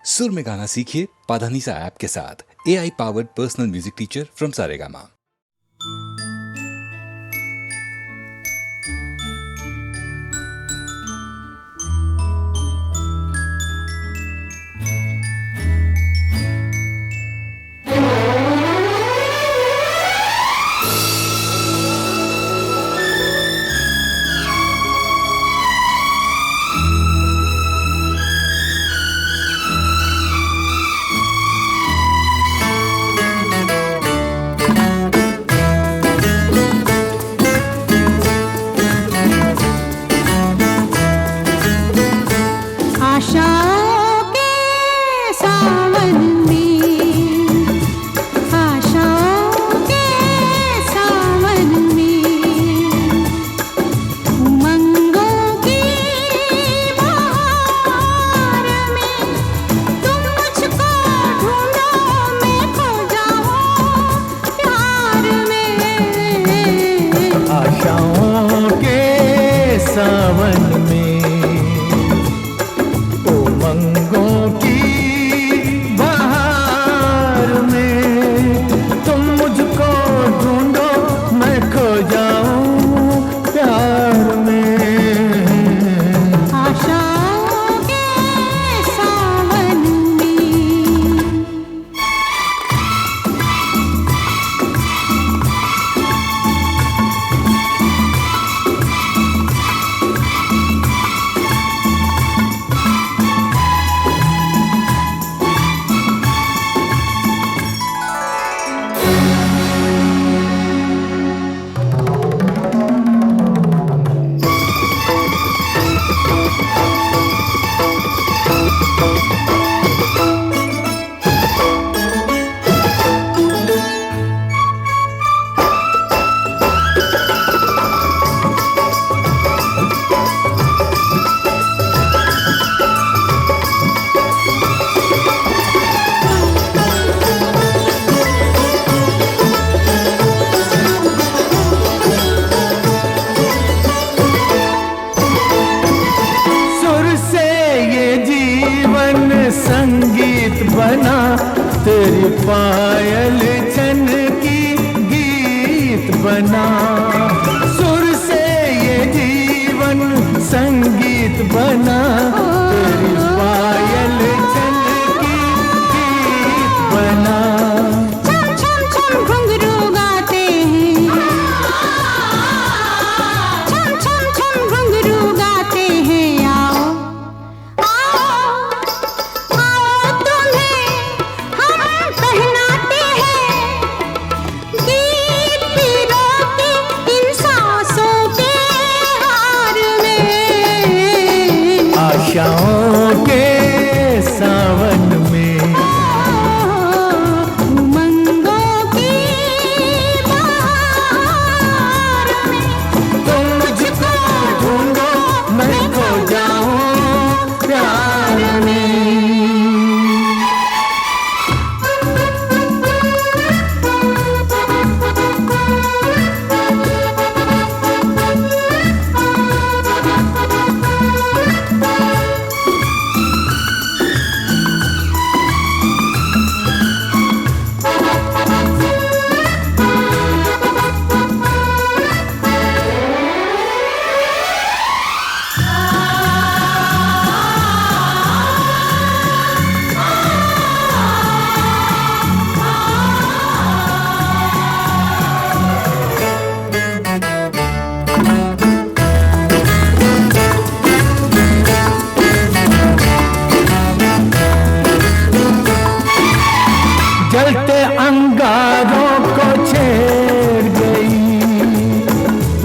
सुर में गाना सीखिए पाधानीसा ऐप के साथ। AI powered personal music teacher from Saregama. संगीत बना तेरी पायल छन की गीत बना। सुर से ये जीवन संगीत बना तेरी पायल छन की गीत बना। छम छम छम घुंघरू गाते हैं, छम छम छम घुंघरू गाते हैं। आओ आशाओं के सावन में, उमंगों की बहार में तुम मुझको ढूंढो मैं खो जाऊं प्यार में। जलते अंगारों को छेड़ गई,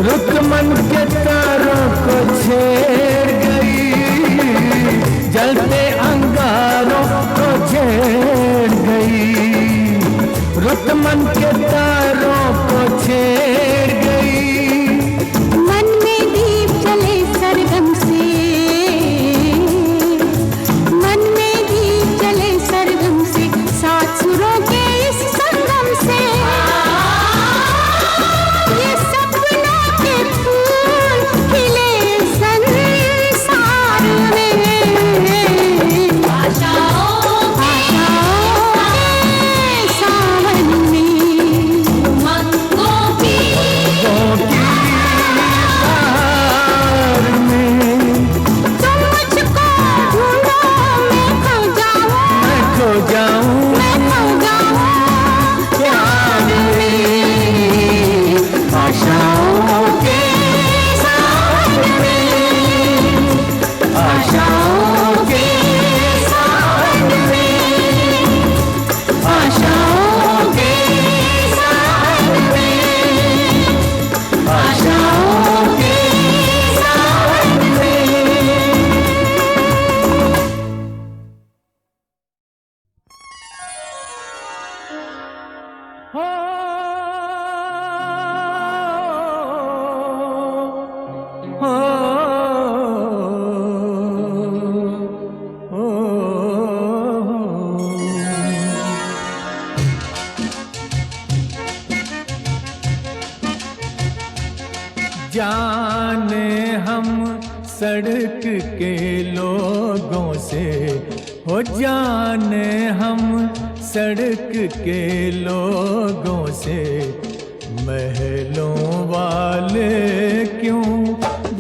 रुक मन के तारों को छेड़ गई। जलते अंगारों को छेड़ गई, रुक मन के तारों को छेड़ गई। मन में दीप जले सरगम से, मन में दीप जले सरगम से, सात सुरों के इस संगम से ये सपनों के फूल खिले संसार में। आशाओं हो हो हो जाने हम सड़क के लोगों से, हो जाने हम सड़क के लोगों से, महलों वाले क्यों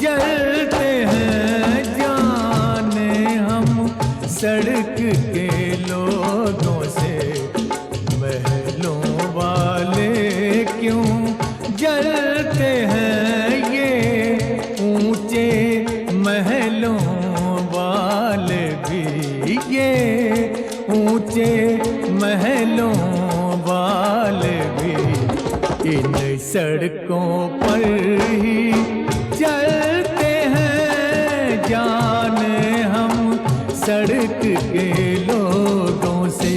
जलते हैं। जाने हम सड़क के लोगों से, महलों वाले क्यों जलते हैं। ये ऊंचे महलों वाले भी, ये ऊंचे महलों वाले भी इन सड़कों पर ही चलते हैं। जाने हम सड़क के लोगों से।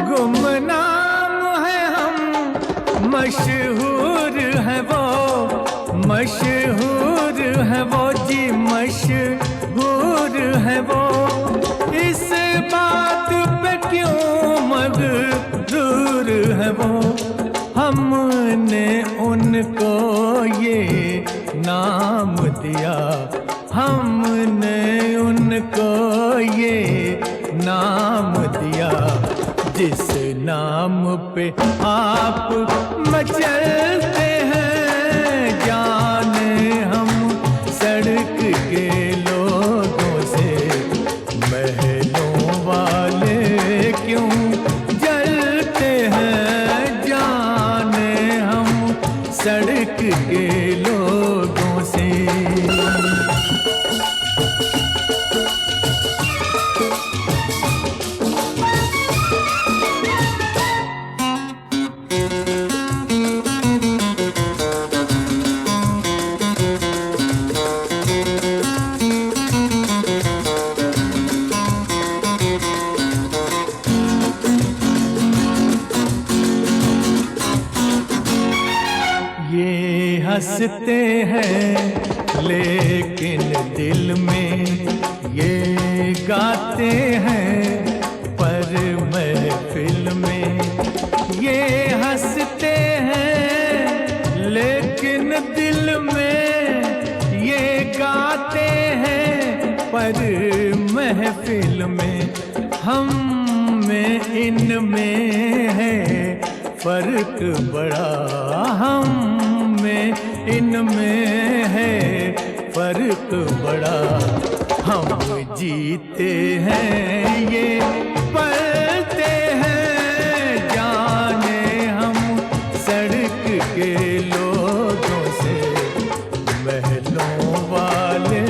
गुमनाम है हम, मशहूर है वो, मशहूर है वो जी, मशहूर है वो। इस बात पे क्यों मगरूर है वो। हमने उनको ये नाम दिया, हमने उनको ये नाम दिया, जिस नाम पे आप मचलते हैं। जाने हम सड़क के लोगों से, महलों वाले क्यों जलते हैं। जाने हम सड़क के लोगों से। ये हंसते हैं लेकिन दिल में ये गाते हैं, पर महफिल में ये हंसते हैं लेकिन दिल में ये गाते हैं, पर महफिल में हम में इनमें है फर्क बड़ा। हम में इनमें है फर्क बड़ा। हम जीते हैं ये पलते हैं। जाने हम सड़क के लोगों से, महलों वाले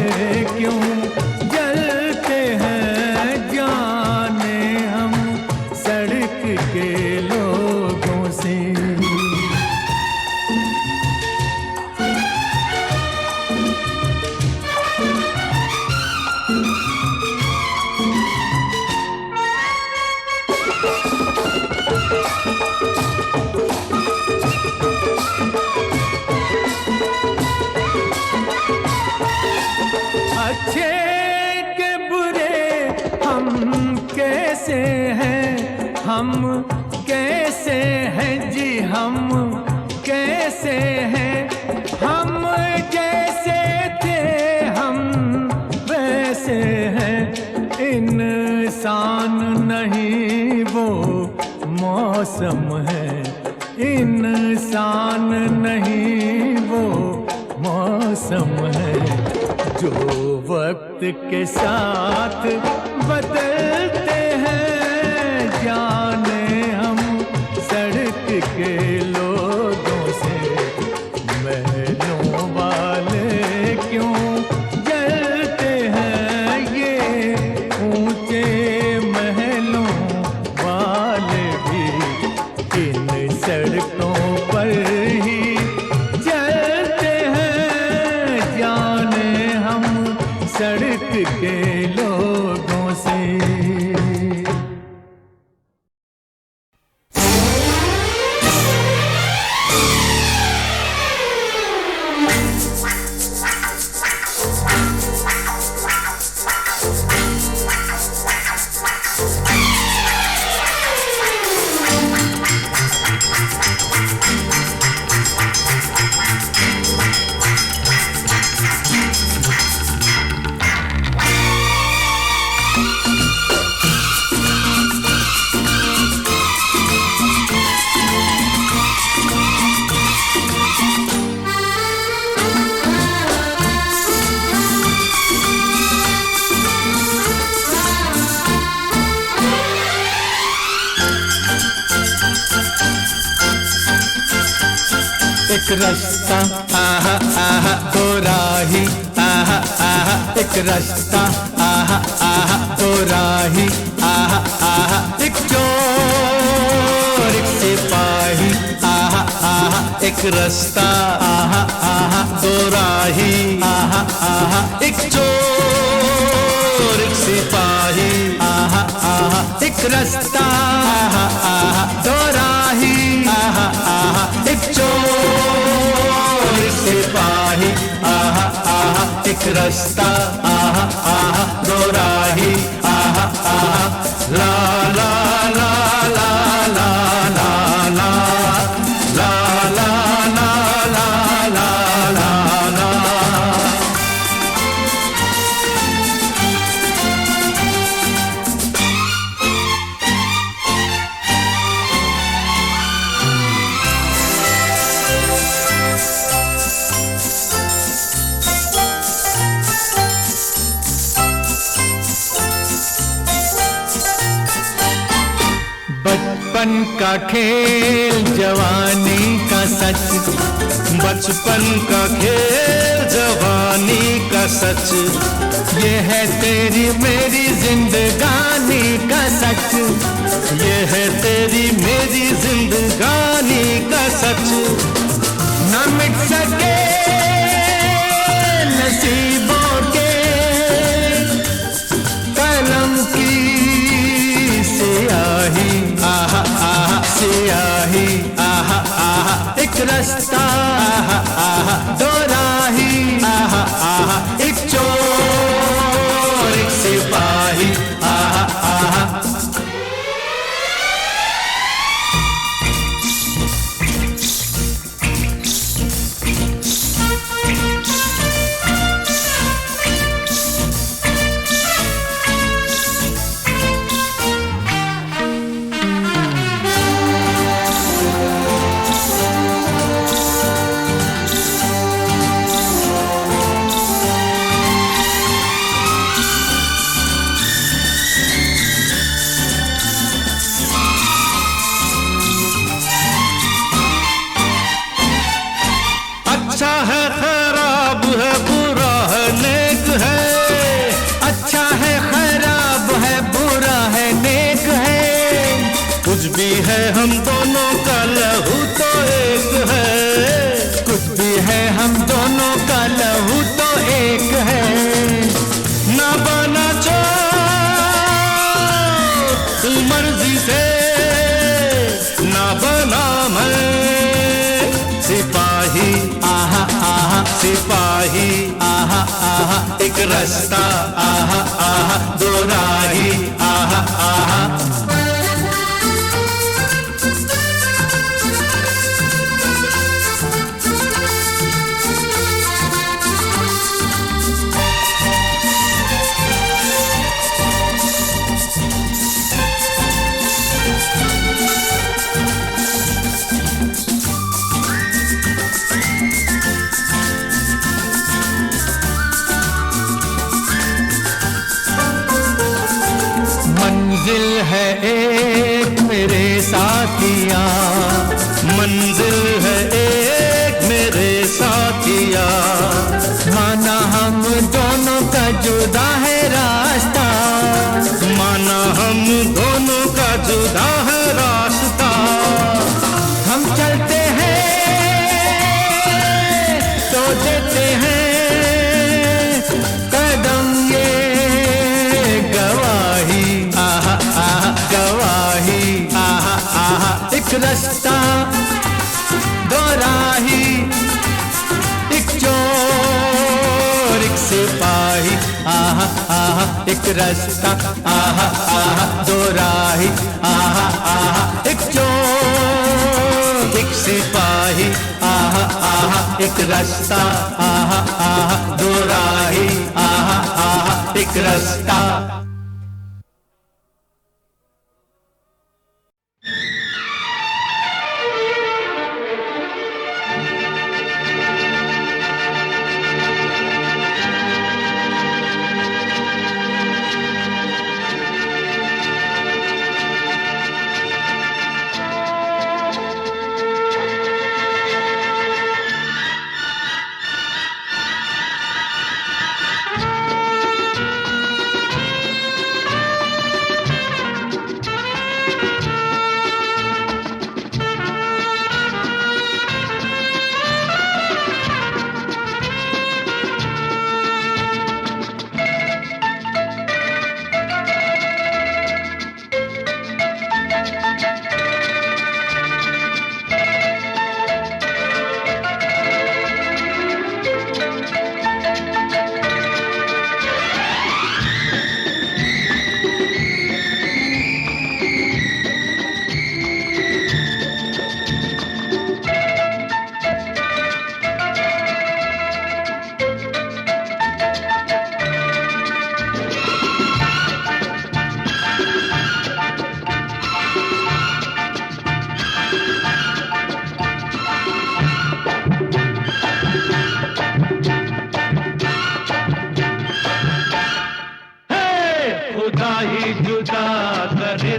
क्यों जलते हैं। जाने हम सड़क के लोगों से। अच्छे के बुरे हम कैसे हैं, हम कैसे हैं जी, हम कैसे हैं। हम जैसे थे हम वैसे हैं। इंसान नहीं वो मौसम है, इंसान नहीं वो मौसम है, जो वक्त के साथ बदलते हैं। जाने हम सड़क के लोगों से, महलों वाले क्यों एक रास्ता आहा आहा दो राही आहा आहा एक रास्ता आहा आहा दो राही आहा आहा एक चोर एक सिपाही आहा आहा एक रास्ता आहा आहा दो राही आहा आहा एक चोर एक सिपाही आहा आहा एक रास्ता आहा आहा दो राही आहा आहा एक चोर एक सिपाही आहा आहा एक रास्ता आहा आहा दो राही आहा आहा ला ला ला ला ला ला ला ला ला ला ला ला ला। बचपन का खेल जवानी का सच बचपन का खेल जवानी का सच ये है तेरी मेरी जिंदगानी का सच ये है तेरी मेरी जिंदगानी का सच न मिट सके नसीबों के कलम की सियाही आहा आहा सियाही आहा आहा एक रास्ता आहा आहा दो राही आहा आहा एक चोर एक सिपाही आहा आहा। अच्छा है खराब है बुरा है नेक है अच्छा है खराब है बुरा है नेक है कुछ भी है हम दोनों का लहू तो एक है कुछ भी है हम दोनों का लहू तो एक है ना बना चो मर्जी से ना बना मैं सिपाही आहा आहा सिपाही आहा आहा एक रास्ता आहा आहा दो राही आहा आहा। मंजिल है एक मेरे साथिया मंजिल है एक मेरे साथिया माना हम दोनों का जुदा है रास्ता माना हम दोनों का जुदा है रास्ता हम चलते हैं तो देते हैं कदम ये गवाही आहा आहा गवाही आहा आहा एक रास्ता दो राही एक चोर एक सिपाही आहा आहा एक रास्ता आहा आहा दो राही आहा आहा एक चोर एक सिपाही आहा आहा एक रास्ता आहा आहा दो राही आहा आहा एक रास्ता।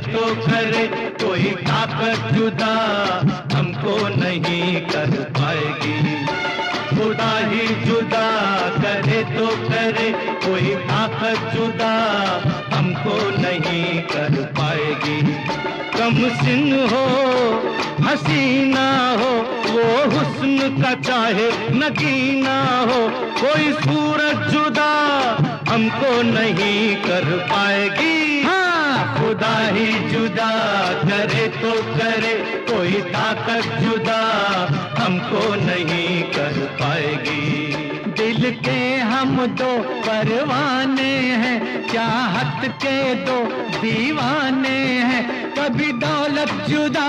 तो करे कोई ताकत जुदा हमको नहीं कर पाएगी। खुदा ही जुदा करे तो करे कोई ताकत जुदा हमको नहीं कर पाएगी। कम सिन हो हसीना हो वो हुस्न का चाहे नगीना हो, कोई सूरत जुदा हमको नहीं कर पाएगी। हाँ, खुदा ही जुदा करे तो करे कोई ताकत जुदा हमको नहीं कर पाएगी। दिल के हम दो परवाने हैं, चाहत के दो दीवाने हैं, कभी दौलत जुदा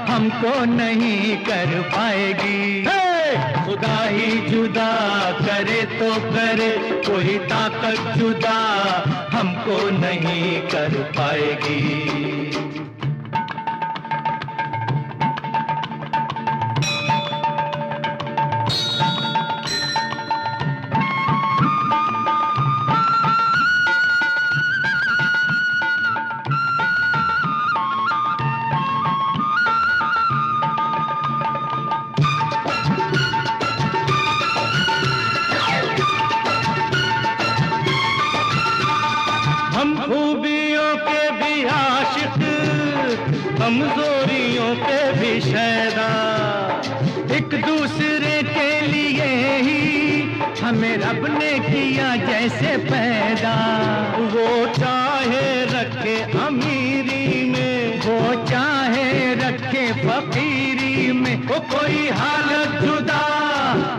हमको नहीं कर पाएगी। खुदा ही जुदा करे तो करे कोई ताकत जुदा हमको नहीं कर पाएगी। हम खूबियों के भी आशिक, कमजोरियों के भी शैदा, एक दूसरे के लिए ही हमें रब ने किया जैसे पैदा। वो चाहे रखे अमीरी में, वो चाहे रखे फकीरी में, वो कोई हालत जुदा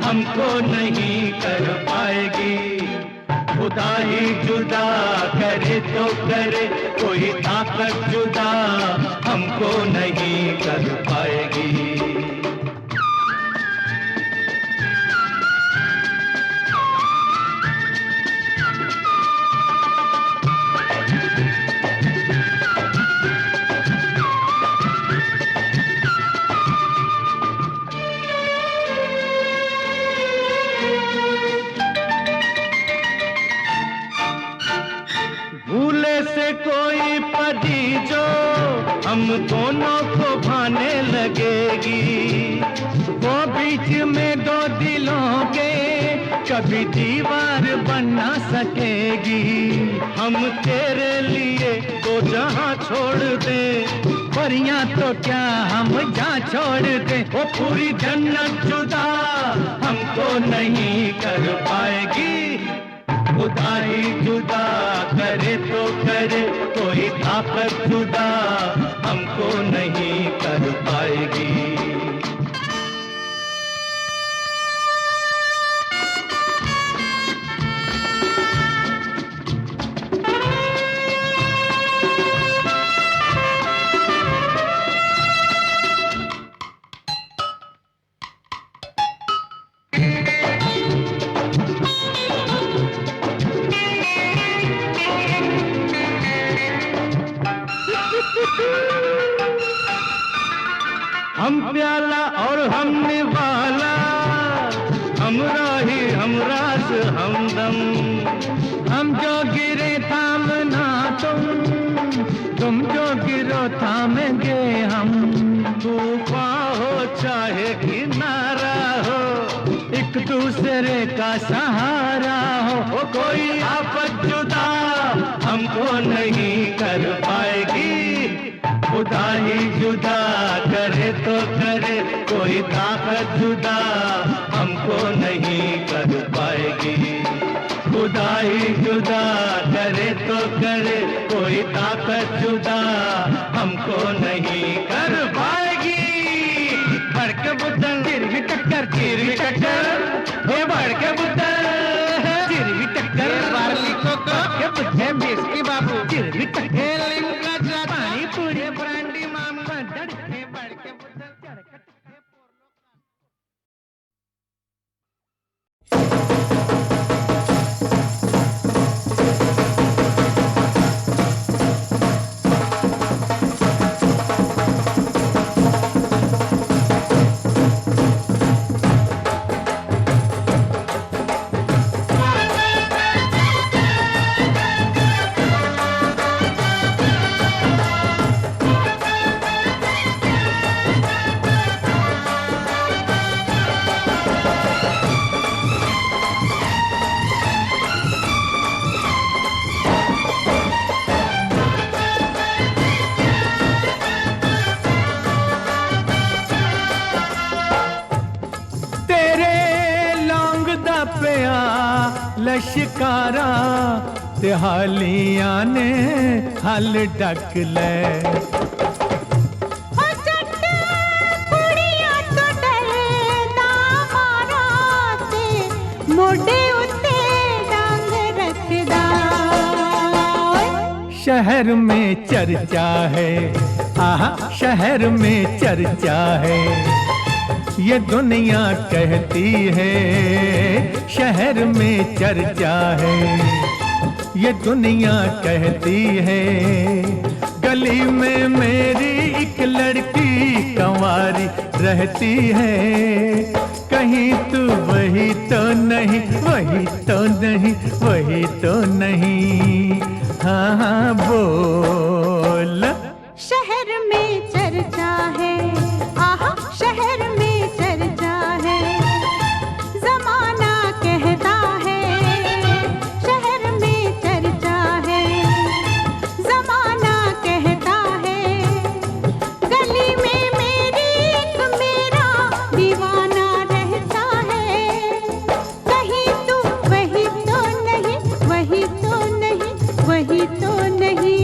हमको नहीं कर पाएगी। खुदा ही जुदा करे तो करे कोई ताकत जुदा हमको नहीं कर पाएगी। भूले से कोई पदी जो हम दोनों को भाने लगेगी, वो बीच में दो दिलों के कभी दीवार बन ना सकेगी। हम तेरे लिए दो जहां छोड़ दे, परियां तो क्या हम जा छोड़ दे, वो पूरी जन्नत जुदा हमको नहीं कर पाएगी। खुदा ही जुदा करे तो करे कोई ताकत जुदा हमको नहीं कर पाएगी। हम प्याला और हम निवाला, हमरा ही हमराज हमदम, हम जो गिरे थामना तुम जो गिरो थामेंगे हम। तूफान हो चाहे किनारा हो, एक दूसरे का सहारा हो, कोई आफत जुदा हमको नहीं कर पाएगी। खुदा ही जुदा करे तो करे कोई ताकत जुदा हमको नहीं कर पाएगी। खुदा ही जुदा करे तो करे कोई ताकत जुदा हमको नहीं कर पाएगी। बड़के बुद्धन चिरवी टक्कर हे बड़के बुद्धन चिरवी टक्कर वार्ली को के बुद्धे बेस्ती बाबू चिरवी टक्कर लिंगा जा पानी पूरे ब्रांडी मामा डड़के बड़के बुद्धन चढ़के पे आ लश्कारा ते हालियां ने हल डक ले। ओ जट कुड़ियां तो डरदा मारा ते मोढे उत्ते डांग रखदा। शहर में चर्चा है, आहा शहर में चर्चा है, ये दुनिया कहती है। शहर में चर्चा है, ये दुनिया कहती है। गली में मेरी एक लड़की कंवारी रहती है। कहीं तू वही तो नहीं, वही तो नहीं, वही तो नहीं। हाँ हाँ बोल। शहर में चर्चा है, आहा शहर में चर्चा है। जमाना कहता है शहर में चर्चा है। जमाना कहता है गली में मेरी एक मेरा दीवाना रहता है। कहीं तू वही तो नहीं, वही तो नहीं, वही तो नहीं।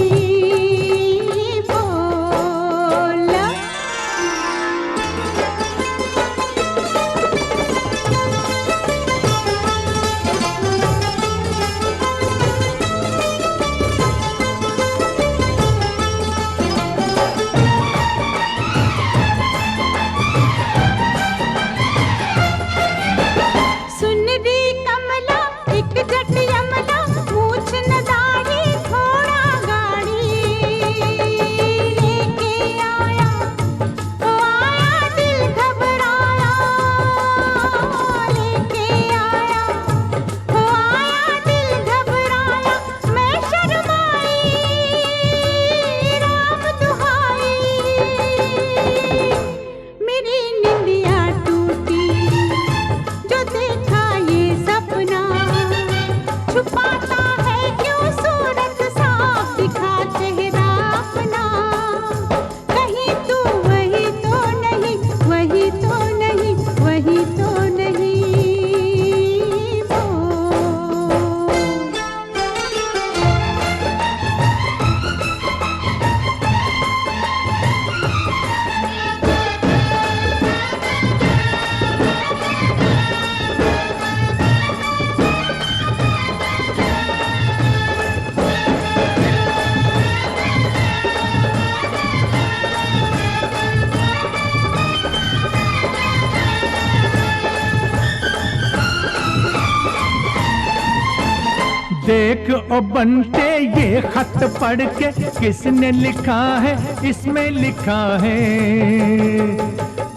देख ओ बनते ये खत पढ़ के किसने लिखा है, इसमें लिखा है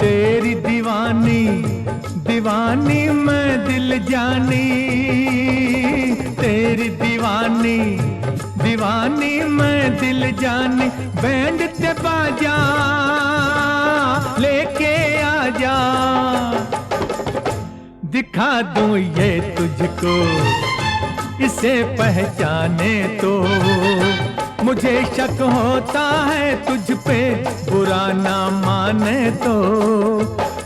तेरी दीवानी दीवानी मैं दिल जानी। तेरी दीवानी दीवानी मैं दिल जानी। बैंड ते बाजा लेके आजा, दिखा दूं ये तुझको इसे पहचाने तो। मुझे शक होता है तुझ पे बुरा ना माने तो।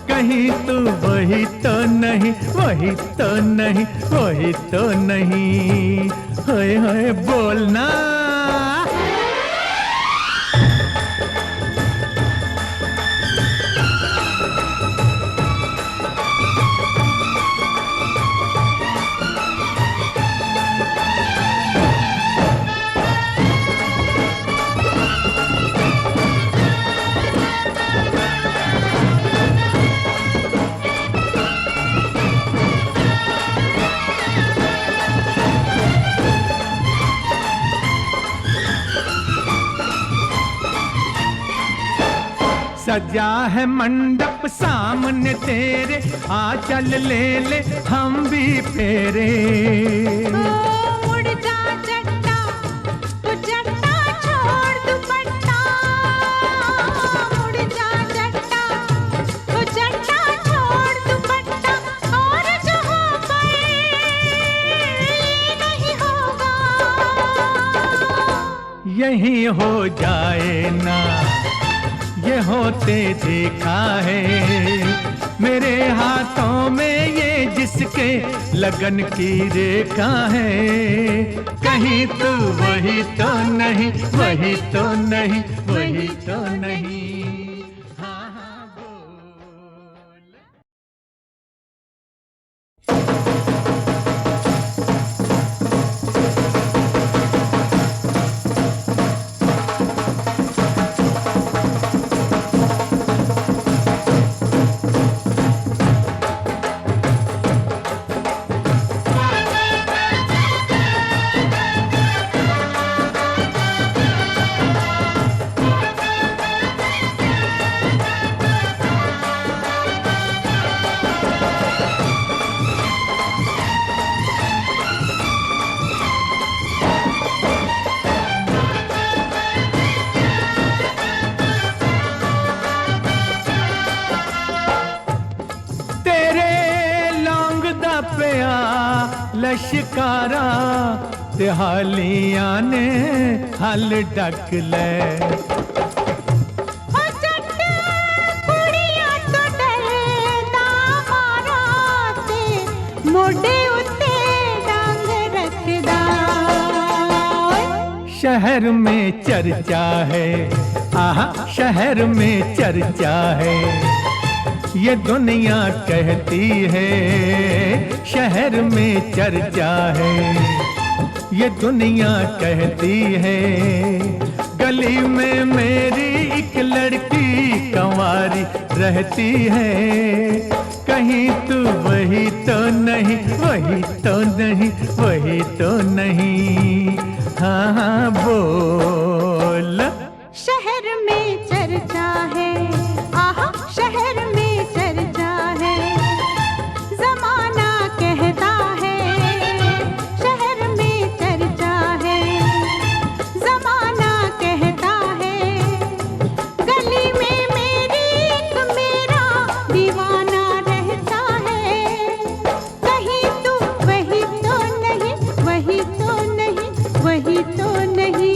कहीं तू वही तो नहीं, वही तो नहीं, वही तो नहीं। होए होए बोलना। सजा है मंडप सामने तेरे, आ चल ले ले हम भी फेरे। मुड़ जा जट्टा तू जट्टा छोड़ दुपट्टा। मुड़ जा जट्टा तू जट्टा छोड़ दुपट्टा। और जो हो गए नहीं होगा। यही हो जाए ना ये होते देखा है। मेरे हाथों में ये जिसके लगन की रेखा है, कहीं तू वही तो नहीं, वही तो नहीं, वही तो नहीं। हाँ हाँ बोल। लश्कारा ते हालियां ने हल डक ले। मोढे उत्ते डांग रखदा। शहर में चर्चा है, आहा शहर में चर्चा है, ये दुनिया कहती है। शहर में चर्चा है, ये दुनिया कहती है। गली में मेरी एक लड़की कंवारी रहती है, कहीं तू वही तो नहीं, वही तो नहीं, वही तो नहीं। हाँ हाँ बोल। शहर में चर्चा है, आहा शहर में चर्चा है, जमाना कहता है। शहर में चर्चा है, जमाना कहता है। गली में मेरी एक मेरा दीवाना रहता है, कहीं तू वही तो नहीं, वही तो नहीं, वही तो नहीं।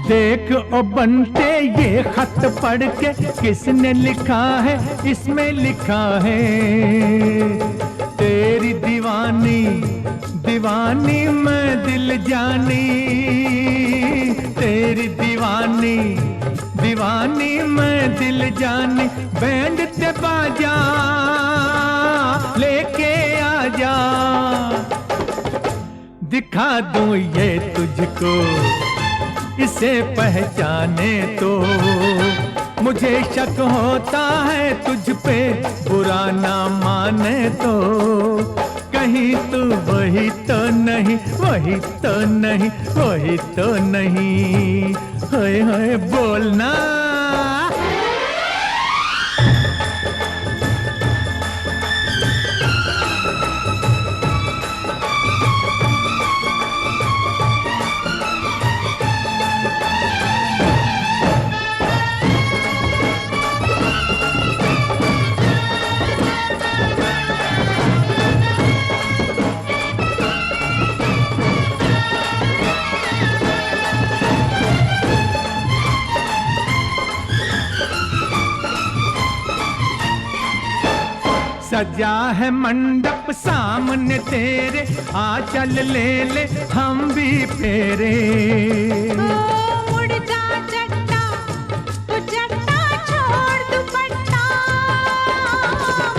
देख ओ बंटे ये खत पढ़ के किसने लिखा है, इसमें लिखा है तेरी दीवानी दीवानी मैं दिल जानी, तेरी दीवानी दीवानी मैं दिल जानी। बैंड ते बाजा लेके आजा, दिखा दूं ये तुझको, इसे पहचाने तो। मुझे शक होता है तुझ पे, बुरा ना माने तो। कहीं तू वही तो नहीं, वही तो नहीं, वही तो नहीं। हाय हाय बोलना। सजा है मंडप सामने तेरे, आ चल ले ले हम भी फेरे। मुड़ जा जट्टा, तू जट्टा छोड़ दुपट्टा।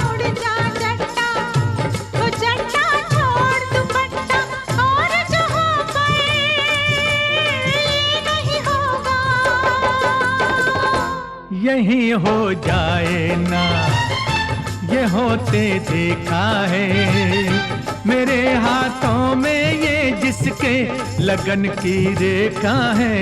मुड़ जा जट्टा, तू जट्टा छोड़ दुपट्टा। और जो हो गए नहीं होगा। यही हो जाए ना ये होते देखा है, मेरे हाथों में ये जिसके लगन की रेखा है।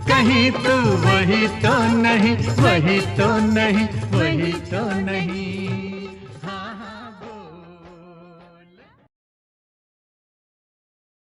कहीं तो वही तो नहीं, वही तो नहीं, वही तो नहीं।